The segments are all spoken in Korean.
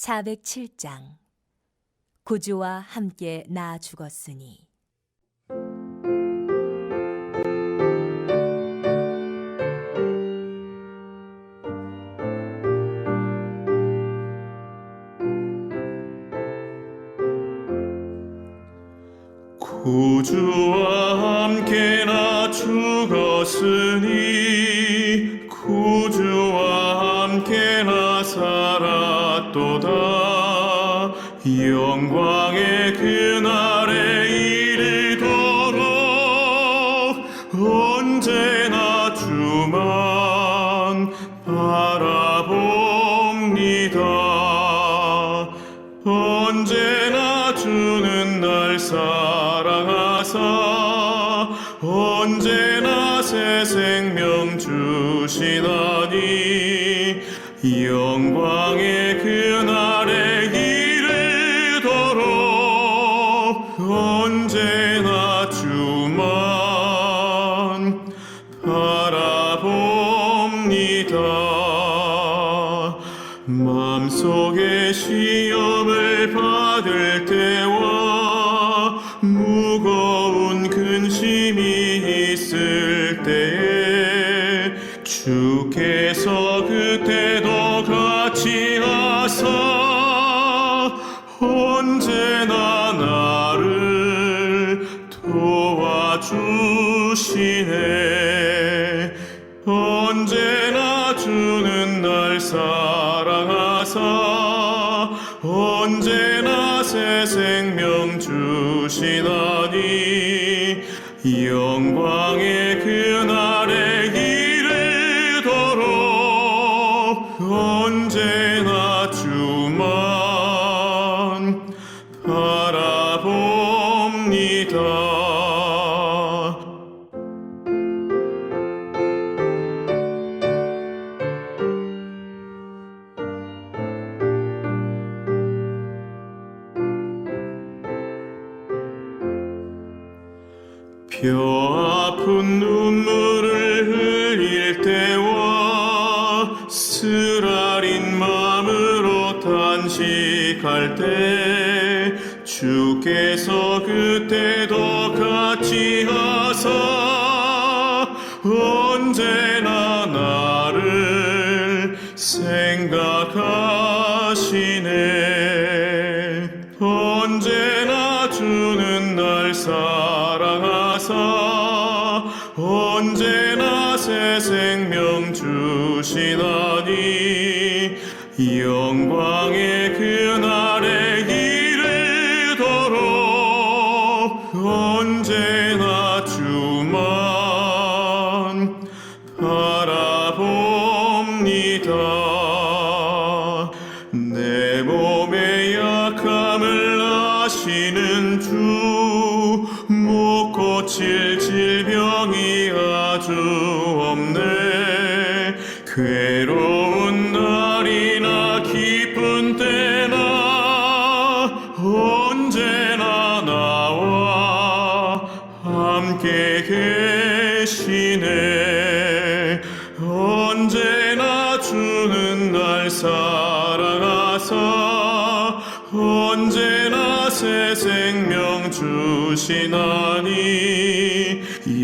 407장 구주와 함께 나 죽었으니. 구주와 함께 나 죽었으니 구주와 함께 나 살았도다. 영광의 그날에 이르도록 언제나 주만 바라봅니다. 언제나 주는 날 사랑하사 언제나 새 생명 주시다니 영광의 그날에 이르도록 언제나 주만 바라봅니다. 마음속에 시험을 받을 때와 무거운 근심이 있을 때에 주께서 그때도 같이 하사 언제나 나를 도와주시네. 언제나 주는 날 사랑하사 언제나 새 생명 주시다니 영광의 그날에 이르도록 언제나 주만 바라봅니다. 뼈아픈 눈물을 흘릴 때와 쓰라린 마음으로 탄식할 때 주께서 그때도 같이 하사 언제나 나를 생각하시네. 언제나 주는 날 사랑하사 언제나 새 생명 주시다니 영광의 그날에 이르도록 언제나 주만 바라봅니다. 내 몸의 약함을 아시는 주 못 고칠 질병이 아주 없네. 괴로운 날이나 기쁜 때나 언제나 나와 함께 계시네. 언제나 주는 날 사랑하사 언제나 새 생명 주시나니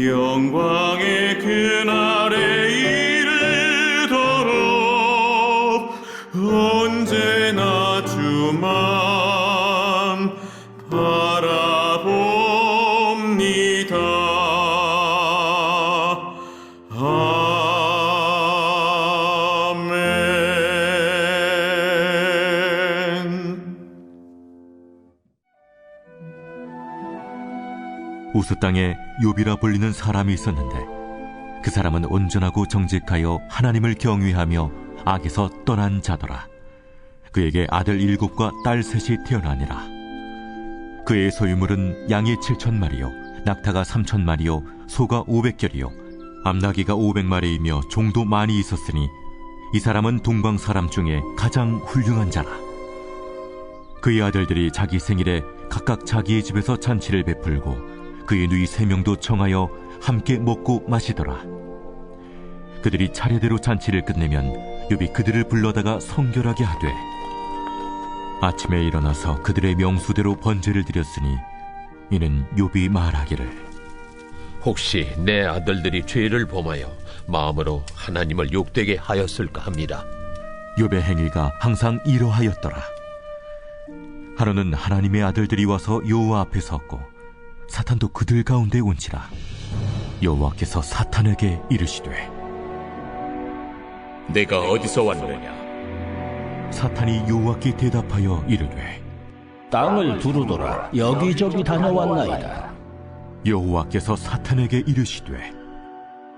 영광의 그날에 이르도록 언제나 주만 바라봅니다. 우스 땅에 욥이라 불리는 사람이 있었는데 그 사람은 온전하고 정직하여 하나님을 경외하며 악에서 떠난 자더라. 그에게 아들 7과 딸 3이 태어나니라. 그의 소유물은 양이 7,000마리요 낙타가 3,000마리요 소가 500결이요 암나귀가 500마리이며 종도 많이 있었으니 이 사람은 동방 사람 중에 가장 훌륭한 자라. 그의 아들들이 자기 생일에 각각 자기의 집에서 잔치를 베풀고 그의 누이 3명도 청하여 함께 먹고 마시더라. 그들이 차례대로 잔치를 끝내면 욥이 그들을 불러다가 성결하게 하되 아침에 일어나서 그들의 명수대로 번제를 드렸으니 이는 욥이 말하기를 혹시 내 아들들이 죄를 범하여 마음으로 하나님을 욕되게 하였을까 합니다. 욥의 행위가 항상 이러하였더라. 하루는 하나님의 아들들이 와서 여호와 앞에 섰고 사탄도 그들 가운데 온지라. 여호와께서 사탄에게 이르시되 내가 어디서 왔느냐? 사탄이 여호와께 대답하여 이르되 땅을 두루돌아 여기저기 다녀왔나이다. 여호와께서 사탄에게 이르시되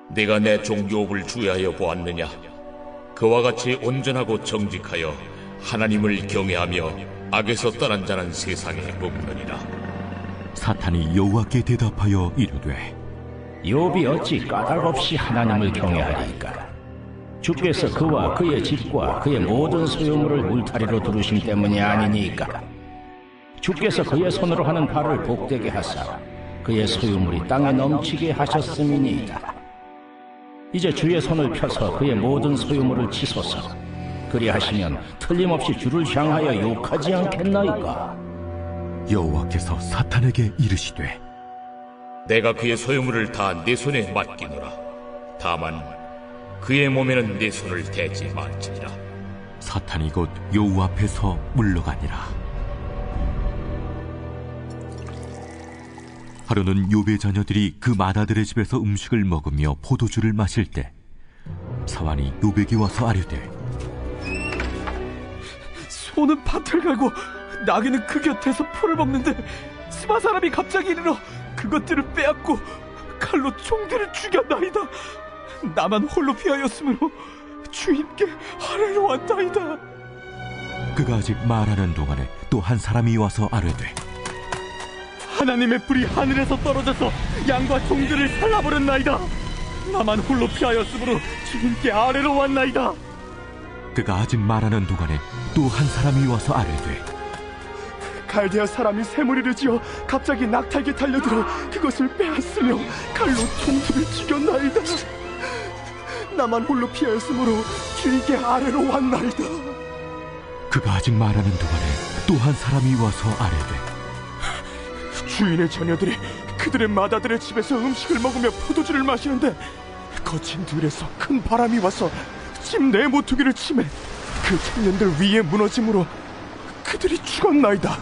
내가 내 종 욥을 주의하여 보았느냐? 그와 같이 온전하고 정직하여 하나님을 경외하며 악에서 떠난 자는 세상에 없느니라. 사탄이 여호와께 대답하여 이르되 욥이 어찌 까닭없이 하나님을 경외하리이까? 주께서 그와 그의 집과 그의 모든 소유물을 울타리로 두르심 때문이 아니니까. 주께서 그의 손으로 하는 발을 복되게 하사 그의 소유물이 땅에 넘치게 하셨음이니이다. 이제 주의 손을 펴서 그의 모든 소유물을 치소서. 그리하시면 틀림없이 주를 향하여 욕하지 않겠나이까? 여호와께서 사탄에게 이르시되 내가 그의 소유물을 다 내 손에 맡기노라. 다만 그의 몸에는 내 손을 대지 말지니라. 사탄이 곧 여호와 앞에서 물러가니라. 하루는 욥의 자녀들이 그 맏아들의 집에서 음식을 먹으며 포도주를 마실 때 사환이 욥에게 와서 아뢰되 소는 밭을 갈고 나귀는 그 곁에서 풀을 먹는데 스마 사람이 갑자기 이르러 그것들을 빼앗고 칼로 종들을 죽였나이다. 나만 홀로 피하였으므로 주인께 아뢰러 왔나이다. 그가 아직 말하는 동안에 또 한 사람이 와서 아뢰되 하나님의 불이 하늘에서 떨어져서 양과 종들을 살라버렸나이다. 나만 홀로 피하였으므로 주인께 아뢰러 왔나이다. 그가 아직 말하는 동안에 또 한 사람이 와서 아뢰되 갈대아 사람이 새무리를 지어 갑자기 낙타에게 달려들어 그것을 빼앗으며 칼로 종들을 죽였나이다. 나만 홀로 피하였으므로 주인께 아뢰러 왔나이다. 그가 아직 말하는 동안에 또 한 사람이 와서 아뢰되 주인의 자녀들이 그들의 맏아들의 집에서 음식을 먹으며 포도주를 마시는데 거친 들에서 큰 바람이 와서 집 내 모퉁이를 치매 그 청년들 위에 무너짐으로 그들이 죽었나이다.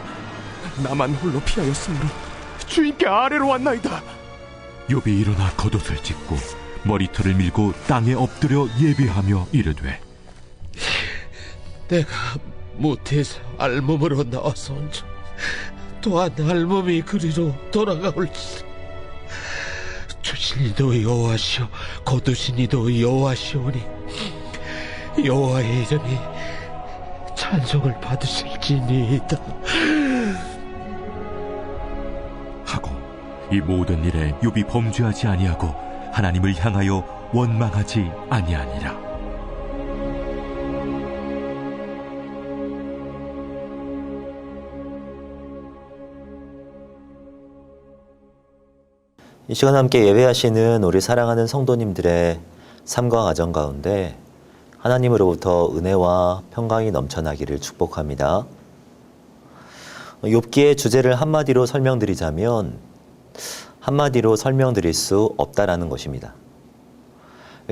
나만 홀로 피하였으므로 주인께 아뢰러 왔나이다. 욥이 일어나 겉옷을 찢고 머리털을 밀고 땅에 엎드려 예배하며 이르되 내가 모태에서 알몸으로 나와서 온즉 또한 알몸이 그리로 돌아가올지라. 주신이도 여호와시오 거두신이도 여호와시오니 여호와의 이름이 찬송을 받으실지니이다 하고 이 모든 일에 욥이 범죄하지 아니하고 하나님을 향하여 원망하지 아니하니라. 이 시간 함께 예배하시는 우리 사랑하는 성도님들의 삶과 가정 가운데 하나님으로부터 은혜와 평강이 넘쳐나기를 축복합니다. 욥기의 주제를 한마디로 설명드리자면 한마디로 설명드릴 수 없다라는 것입니다.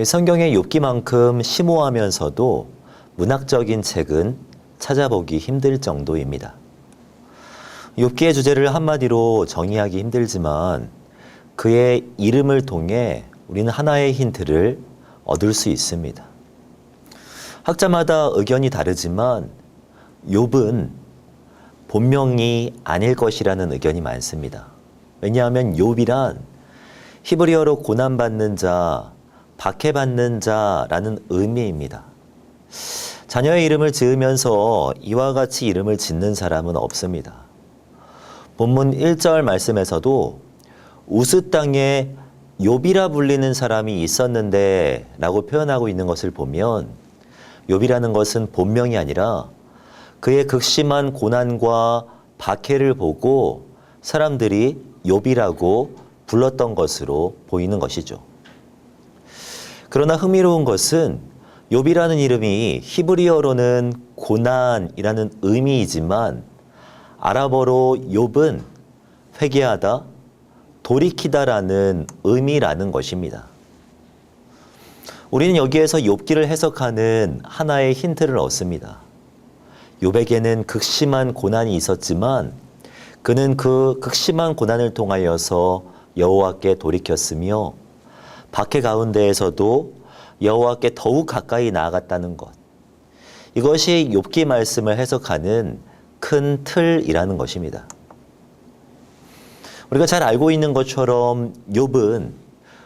성경의 욥기만큼 심오하면서도 문학적인 책은 찾아보기 힘들 정도입니다. 욥기의 주제를 한마디로 정의하기 힘들지만 그의 이름을 통해 우리는 하나의 힌트를 얻을 수 있습니다. 학자마다 의견이 다르지만 욥은 본명이 아닐 것이라는 의견이 많습니다. 왜냐하면 욥이란 히브리어로 고난받는 자, 박해받는 자라는 의미입니다. 자녀의 이름을 지으면서 이와 같이 이름을 짓는 사람은 없습니다. 본문 1절 말씀에서도 우스 땅에 욥이라 불리는 사람이 있었는데 라고 표현하고 있는 것을 보면 욥이라는 것은 본명이 아니라 그의 극심한 고난과 박해를 보고 사람들이 욥이라고 불렀던 것으로 보이는 것이죠. 그러나 흥미로운 것은 욥이라는 이름이 히브리어로는 고난이라는 의미이지만 아랍어로 욥은 회개하다, 돌이키다라는 의미라는 것입니다. 우리는 여기에서 욥기를 해석하는 하나의 힌트를 얻습니다. 욥에게는 극심한 고난이 있었지만 그는 그 극심한 고난을 통하여서 여호와께 돌이켰으며 박해 가운데에서도 여호와께 더욱 가까이 나아갔다는 것. 이것이 욥기 말씀을 해석하는 큰 틀이라는 것입니다. 우리가 잘 알고 있는 것처럼 욥은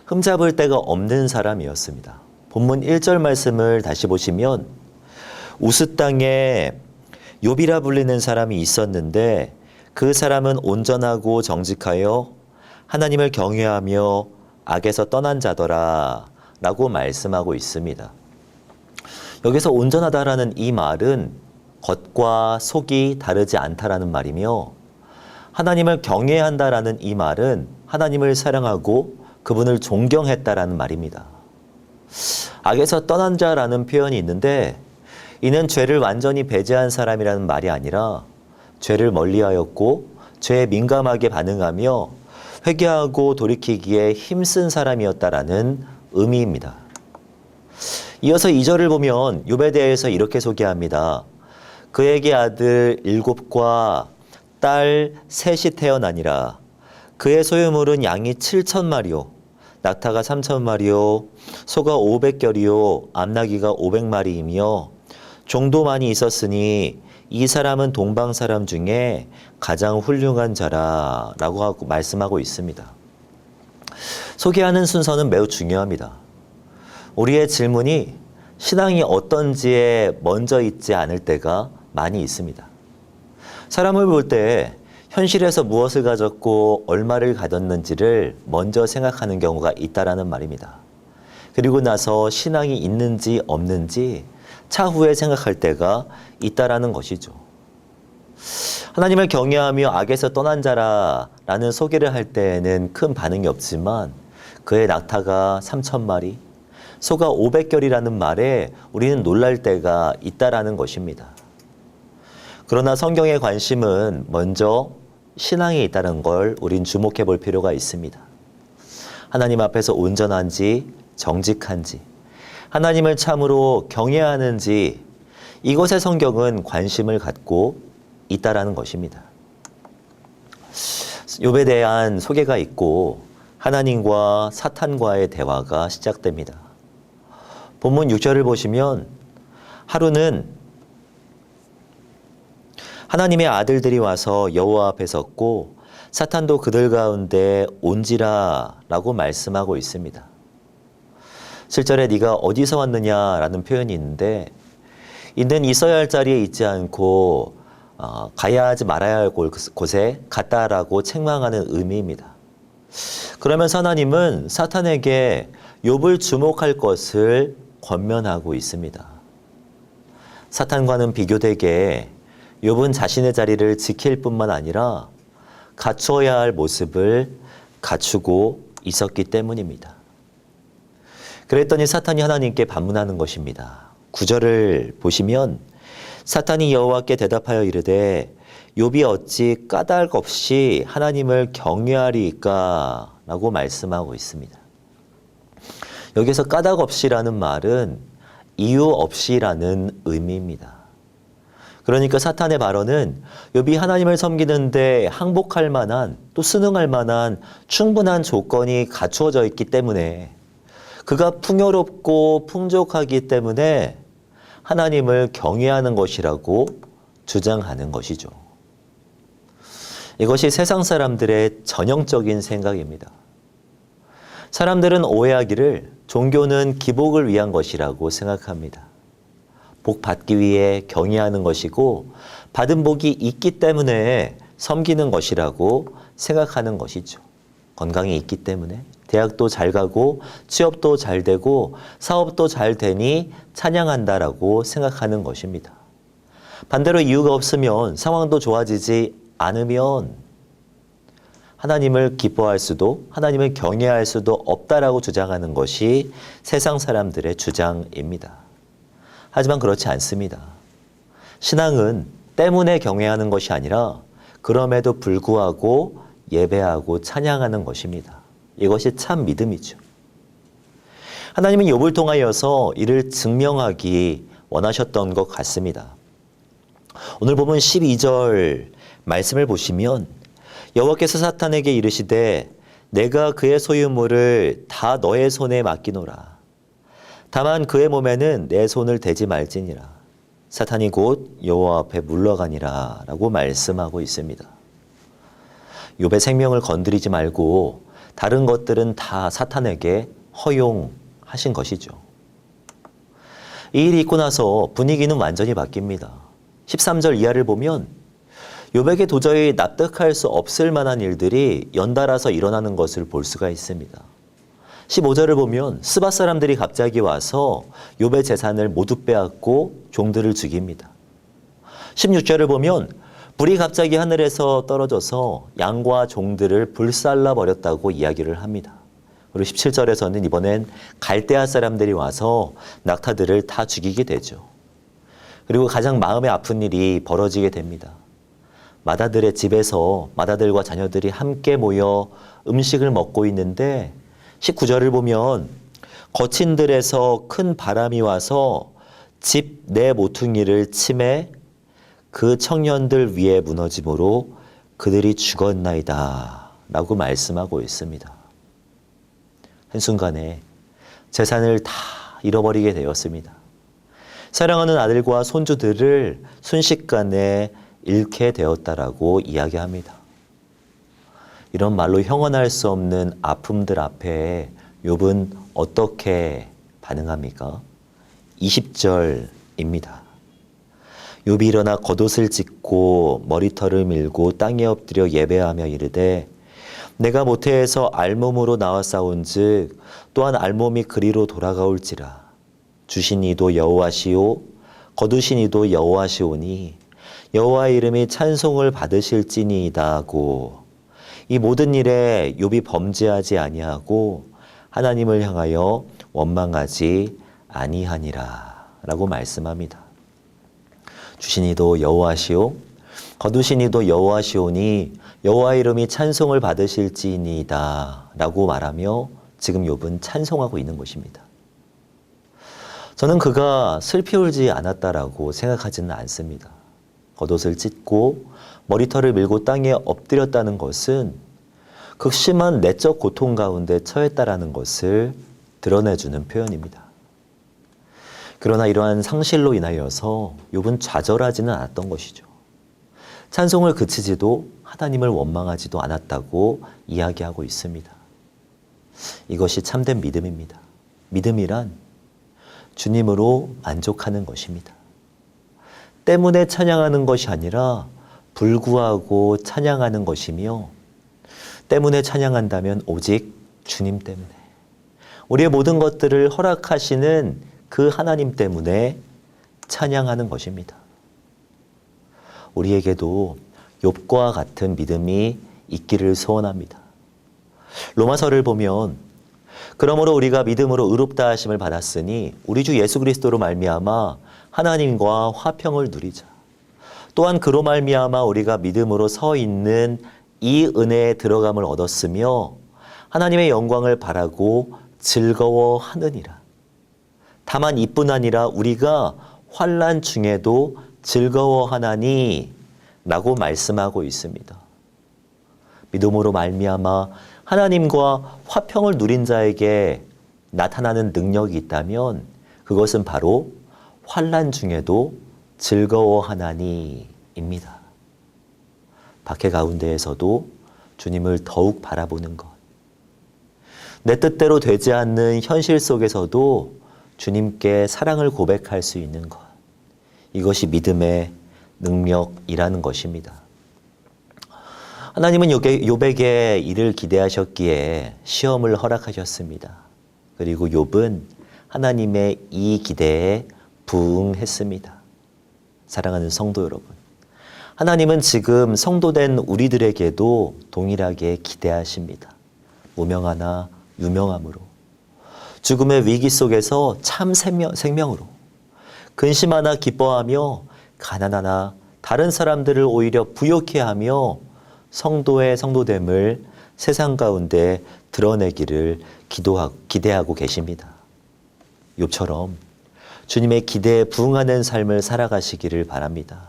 흠잡을 데가 없는 사람이었습니다. 본문 1절 말씀을 다시 보시면 우스 땅에 욥이라 불리는 사람이 있었는데 그 사람은 온전하고 정직하여 하나님을 경외하며 악에서 떠난 자더라 라고 말씀하고 있습니다. 여기서 온전하다라는 이 말은 겉과 속이 다르지 않다라는 말이며 하나님을 경외한다라는 이 말은 하나님을 사랑하고 그분을 존경했다라는 말입니다. 악에서 떠난 자라는 표현이 있는데 이는 죄를 완전히 배제한 사람이라는 말이 아니라 죄를 멀리하였고 죄에 민감하게 반응하며 회개하고 돌이키기에 힘쓴 사람이었다라는 의미입니다. 이어서 2절을 보면 욥에 대해서 이렇게 소개합니다. 그에게 아들 7과 딸 3이 태어나니라. 그의 소유물은 양이 7,000마리요 낙타가 3,000마리요 소가 500결이요 암나귀가 500마리이며 종도 많이 있었으니 이 사람은 동방 사람 중에 가장 훌륭한 자라 라고 말씀하고 있습니다. 소개하는 순서는 매우 중요합니다. 우리의 질문이 신앙이 어떤지에 먼저 있지 않을 때가 많이 있습니다. 사람을 볼 때 현실에서 무엇을 가졌고 얼마를 가졌는지를 먼저 생각하는 경우가 있다라는 말입니다. 그리고 나서 신앙이 있는지 없는지 차후에 생각할 때가 있다라는 것이죠. 하나님을 경외하며 악에서 떠난 자라라는 소개를 할 때에는 큰 반응이 없지만 그의 낙타가 3,000마리, 소가 500결이라는 말에 우리는 놀랄 때가 있다라는 것입니다. 그러나 성경의 관심은 먼저 신앙이 있다는 걸 우린 주목해 볼 필요가 있습니다. 하나님 앞에서 온전한지 정직한지 하나님을 참으로 경외하는지 이것에 성경은 관심을 갖고 있다라는 것입니다. 욥에 대한 소개가 있고 하나님과 사탄과의 대화가 시작됩니다. 본문 6절을 보시면 하루는 하나님의 아들들이 와서 여호와 앞에 섰고 사탄도 그들 가운데 온지라 라고 말씀하고 있습니다. 7절에 네가 어디서 왔느냐라는 표현이 있는데 이는 있어야 할 자리에 있지 않고 가야 하지 말아야 할 곳에 갔다라고 책망하는 의미입니다. 그러면서 하나님은 사탄에게 욥을 주목할 것을 권면하고 있습니다. 사탄과는 비교되게 욥은 자신의 자리를 지킬 뿐만 아니라 갖추어야 할 모습을 갖추고 있었기 때문입니다. 그랬더니 사탄이 하나님께 반문하는 것입니다. 9절을 보시면 사탄이 여호와께 대답하여 이르되 욥이 어찌 까닭 없이 하나님을 경외하리까 라고 말씀하고 있습니다. 여기서 까닭 없이라는 말은 이유 없이라는 의미입니다. 그러니까 사탄의 발언은 욥이 하나님을 섬기는데 항복할 만한 또 순응할 만한 충분한 조건이 갖추어져 있기 때문에 그가 풍요롭고 풍족하기 때문에 하나님을 경외하는 것이라고 주장하는 것이죠. 이것이 세상 사람들의 전형적인 생각입니다. 사람들은 오해하기를 종교는 기복을 위한 것이라고 생각합니다. 복 받기 위해 경외하는 것이고 받은 복이 있기 때문에 섬기는 것이라고 생각하는 것이죠. 건강이 있기 때문에 대학도 잘 가고 취업도 잘 되고 사업도 잘 되니 찬양한다라고 생각하는 것입니다. 반대로 이유가 없으면 상황도 좋아지지 않으면 하나님을 기뻐할 수도 하나님을 경외할 수도 없다라고 주장하는 것이 세상 사람들의 주장입니다. 하지만 그렇지 않습니다. 신앙은 때문에 경외하는 것이 아니라 그럼에도 불구하고 예배하고 찬양하는 것입니다. 이것이 참 믿음이죠. 하나님은 욥을 통하여서 이를 증명하기 원하셨던 것 같습니다. 오늘 보면 12절 말씀을 보시면 여호와께서 사탄에게 이르시되 내가 그의 소유물을 다 너의 손에 맡기노라. 다만 그의 몸에는 내 손을 대지 말지니라. 사탄이 곧 여호와 앞에 물러가니라 라고 말씀하고 있습니다. 욥의 생명을 건드리지 말고 다른 것들은 다 사탄에게 허용하신 것이죠. 이 일이 있고 나서 분위기는 완전히 바뀝니다. 13절 이하를 보면 욥에게 도저히 납득할 수 없을 만한 일들이 연달아서 일어나는 것을 볼 수가 있습니다. 15절을 보면 스바 사람들이 갑자기 와서 욥의 재산을 모두 빼앗고 종들을 죽입니다. 16절을 보면 불이 갑자기 하늘에서 떨어져서 양과 종들을 불살라 버렸다고 이야기를 합니다. 그리고 17절에서는 이번엔 갈대아 사람들이 와서 낙타들을 다 죽이게 되죠. 그리고 가장 마음에 아픈 일이 벌어지게 됩니다. 마다들의 집에서 마다들과 자녀들이 함께 모여 음식을 먹고 있는데 19절을 보면 거친 들에서 큰 바람이 와서 집 내 모퉁이를 치매 그 청년들 위에 무너짐으로 그들이 죽었나이다 라고 말씀하고 있습니다. 한순간에 재산을 다 잃어버리게 되었습니다. 사랑하는 아들과 손주들을 순식간에 잃게 되었다라고 이야기합니다. 이런 말로 형언할 수 없는 아픔들 앞에 욥은 어떻게 반응합니까? 20절입니다. 욥이 일어나 겉옷을 찢고 머리털을 밀고 땅에 엎드려 예배하며 이르되 내가 모태에서 알몸으로 나왔사온즉 또한 알몸이 그리로 돌아가올지라. 주신 이도 여호와시오 거두신 이도 여호와시오니 여호와의 이름이 찬송을 받으실지니이다고. 이 모든 일에 욥이 범죄하지 아니하고 하나님을 향하여 원망하지 아니하니라 라고 말씀합니다. 주신 이도 여호와시오 거두신 이도 여호와시오니 여호와의 이름이 찬송을 받으실지니이다 라고 말하며 지금 욥은 찬송하고 있는 것입니다. 저는 그가 슬피 울지 않았다라고 생각하지는 않습니다. 겉옷을 찢고 머리털을 밀고 땅에 엎드렸다는 것은 극심한 내적 고통 가운데 처했다라는 것을 드러내주는 표현입니다. 그러나 이러한 상실로 인하여서 욥은 좌절하지는 않았던 것이죠. 찬송을 그치지도 하나님을 원망하지도 않았다고 이야기하고 있습니다. 이것이 참된 믿음입니다. 믿음이란 주님으로 만족하는 것입니다. 때문에 찬양하는 것이 아니라 불구하고 찬양하는 것이며 때문에 찬양한다면 오직 주님 때문에 우리의 모든 것들을 허락하시는 그 하나님 때문에 찬양하는 것입니다. 우리에게도 욥과 같은 믿음이 있기를 소원합니다. 로마서를 보면 그러므로 우리가 믿음으로 의롭다 하심을 받았으니 우리 주 예수 그리스도로 말미암아 하나님과 화평을 누리자. 또한 그로 말미암아 우리가 믿음으로 서 있는 이 은혜에 들어감을 얻었으며 하나님의 영광을 바라고 즐거워하느니라. 다만 이뿐 아니라 우리가 환난 중에도 즐거워하나니 라고 말씀하고 있습니다. 믿음으로 말미암아 하나님과 화평을 누린 자에게 나타나는 능력이 있다면 그것은 바로 환난 중에도 즐거워하나니입니다. 박해 가운데에서도 주님을 더욱 바라보는 것. 내 뜻대로 되지 않는 현실 속에서도 주님께 사랑을 고백할 수 있는 것. 이것이 믿음의 능력이라는 것입니다. 하나님은 욥에게 이를 기대하셨기에 시험을 허락하셨습니다. 그리고 욥은 하나님의 이 기대에 부응했습니다. 사랑하는 성도 여러분, 하나님은 지금 성도된 우리들에게도 동일하게 기대하십니다. 무명하나 유명함으로, 죽음의 위기 속에서 참 생명으로, 근심하나 기뻐하며 가난하나 다른 사람들을 오히려 부욕해 하며 성도의 성도됨을 세상 가운데 드러내기를 기대하고 계십니다. 욥처럼 주님의 기대에 부응하는 삶을 살아가시기를 바랍니다.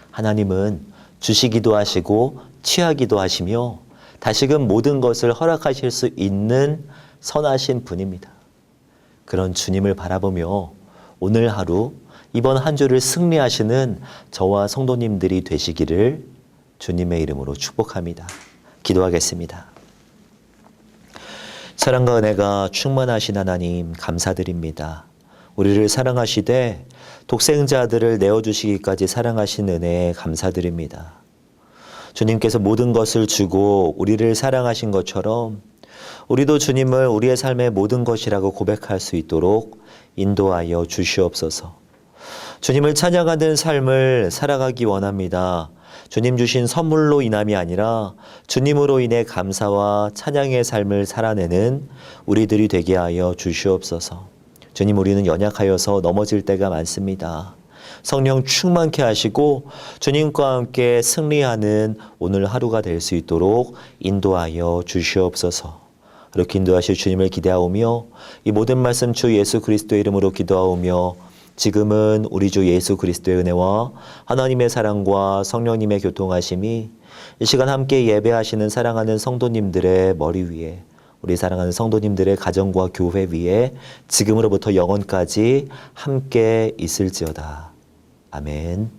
하나님은 주시기도 하시고 취하기도 하시며 다시금 모든 것을 허락하실 수 있는 선하신 분입니다. 그런 주님을 바라보며 오늘 하루 이번 한 주를 승리하시는 저와 성도님들이 되시기를 주님의 이름으로 축복합니다. 기도하겠습니다. 사랑과 은혜가 충만하신 하나님 감사드립니다. 우리를 사랑하시되 독생자들을 내어주시기까지 사랑하신 은혜에 감사드립니다. 주님께서 모든 것을 주고 우리를 사랑하신 것처럼 우리도 주님을 우리의 삶의 모든 것이라고 고백할 수 있도록 인도하여 주시옵소서. 주님을 찬양하는 삶을 살아가기 원합니다. 주님 주신 선물로 인함이 아니라 주님으로 인해 감사와 찬양의 삶을 살아내는 우리들이 되게 하여 주시옵소서. 주님, 우리는 연약하여서 넘어질 때가 많습니다. 성령 충만케 하시고 주님과 함께 승리하는 오늘 하루가 될 수 있도록 인도하여 주시옵소서. 그렇게 인도하실 주님을 기대하오며 이 모든 말씀 주 예수 그리스도의 이름으로 기도하오며 지금은 우리 주 예수 그리스도의 은혜와 하나님의 사랑과 성령님의 교통하심이 이 시간 함께 예배하시는 사랑하는 성도님들의 머리 위에, 우리 사랑하는 성도님들의 가정과 교회 위에 지금으로부터 영원까지 함께 있을지어다. 아멘.